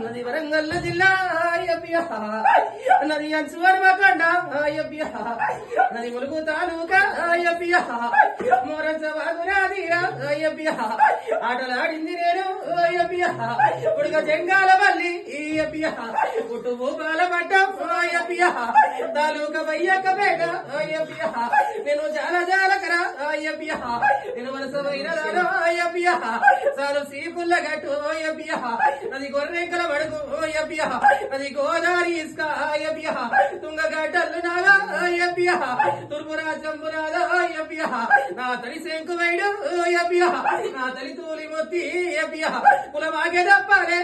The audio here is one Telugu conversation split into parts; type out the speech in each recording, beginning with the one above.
నది వరంగల్ జిల్లా నది అంచువరమకండ నది ములుగు తాలూకా మోరసవాగురాదిరా ఆటలాడింది నేను ఉడుగ చెంగాల మల్లి పుట్టు భూపాల పట్ట తాలూకా వయ్యక బేగ నేను చాలా జాలకరా నేను వలస వైరదాను చాలు సీపుల్ల గట్టు అది గొర్రెంకల మడుగు అది గోదావరి ఇసుక తుంగగడ్డలు నాగా తుర్పు రాజంబునాదా నా తల్లి శంకు వైడు నా తల్లి తూలి మొత్తి కులమాగే తప్పాలే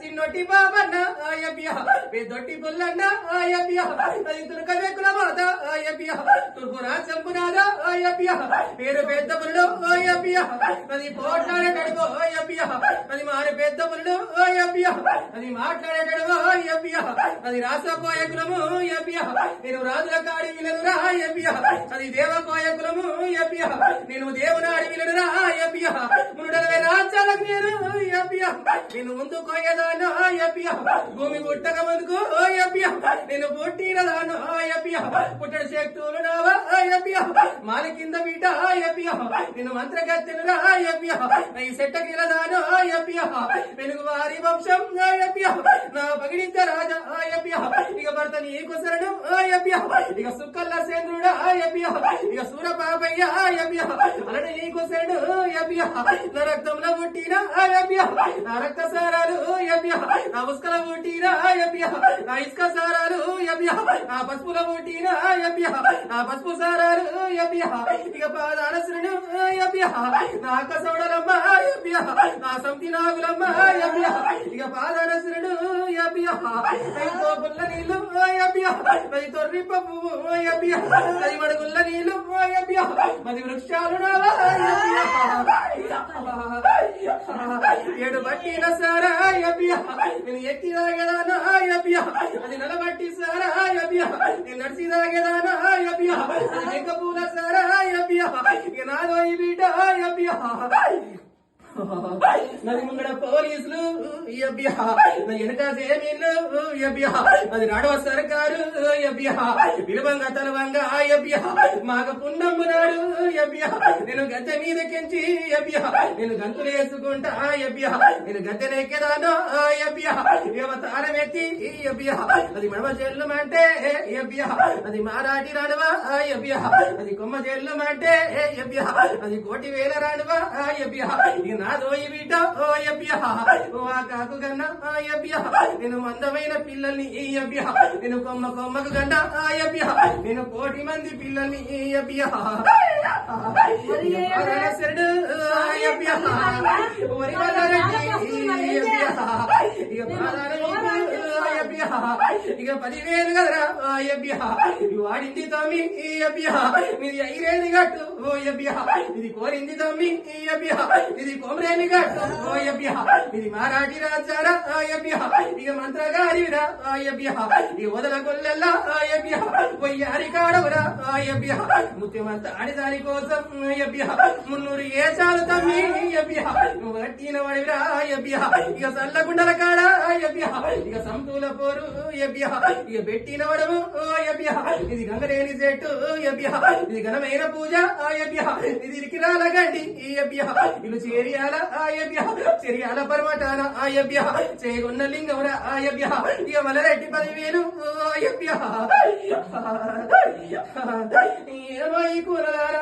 చిన్నొట్టి బాబన్న పెద్దొట్టి పుల్లన్న అది తురకవే కుల మాత తుర్పు రాజంబునాదా పేరు పెద్ద పుల్లు అది పోట్లాడేటడుగో అది మారి పెద్ద పుల్లు అది మాట్లాడేటడుగో అది రాసపోయే కులము నేను రాజుల కాడి విలనురా అది దేవపోయ కులము నేను దేవునాడి విలనురా మునుడలవే రాజ్యాలకు నేను నేను ముందు కోయదాను భూమి పుట్టక ముందుకు నేను పుట్టినదాను పుట్టడి శక్తులు నావా మాల కింద బిడ్డ నేను మంత్రగత్తెనురా ఈ సెట్టకిలదాను వెనుగు వారి వంశం నా పగిడింత రాజా ఇక భర్త నీకు శరణు ఇక సుక్కల్ల సేంద్రుడా ఇక సూరపాపయ్య అలడి నీకు శరణు నా రక్తంలో పుట్టిన నా రక్త సారాలు నా ఉస్కల పుట్టిన నా ఇసుక సారాలు నా పసుపుల పుట్టిన నా పసుపు సారాలు ఇక పాదాల శరణు నా కసోడలమ్మ నా సంతి నాగులమ్మ ఇక పాదాల శరణు పుల్ల నీళ్ళు అది తొర్రి పప్పు అది మడుగుల్ల నీళ్ళు అది వృక్షాలు ఏడు బట్టిన సారా నేను ఎక్కి తాగేదానా అది నలబట్టి సారా నేను నడిచి తాగేదానా అది పూల సారా ఇక నాదో ఈ బిడ్డ నది ముంగడ పోలీసులు వెనక సేమీలు అది నడవ సర్కారు విలువంగా తలవంగా మాక పున్నమ్ము నాడు నేను గద్దె మీద కెంచి నేను గంతులు వేసుకుంటా నేను గద్దెనెక్కేదాను తారం ఎత్తి అది మడవ చెల్లుమంటే అది మారాటి రాడువా అది కొమ్మ చెల్లుమంటే అది కోటి వేల రాడువా నాదోయి బిడ్డ కాకు గన్న నేను మందమైన పిల్లల్ని నేను కొమ్మ కొమ్మకు గన్న నేను కోటి మంది పిల్లల్ని ఇక 10,000 కదరా వాడింది తమ్మి ఇది ఐరేది గట్టు ఇది కోరింది తమ్మి ఇది కొమరేని గట్టు ఇది మారాఠీ రాజారా ఇక మంత్రగారిరా ఇక వదల కొల్లెల్లా పొయ్యారి కాడవురా ముత్యమంత ఆడిదాని కోసం 300 ఏసాలు తమ్మి నువ్వు వట్టిన వాడివిరా ఇక సల్లగుండల కాడ ఇక సంతూల పోరు ఇక పెట్టిన వడవు ఇది గంగరేని చెట్టు ఇది ఘనమైన పూజ ఇది ఇరికిరాల గడ్డి ఇల్లు చెరియాల పర్వటాన చేగున్న లింగమురా ఇక మలరెడ్డి 10,000 ఏమో ఈ కూరలారా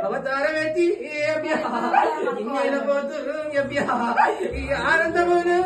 అవతారం ఎత్తి పోతు ఆనందమును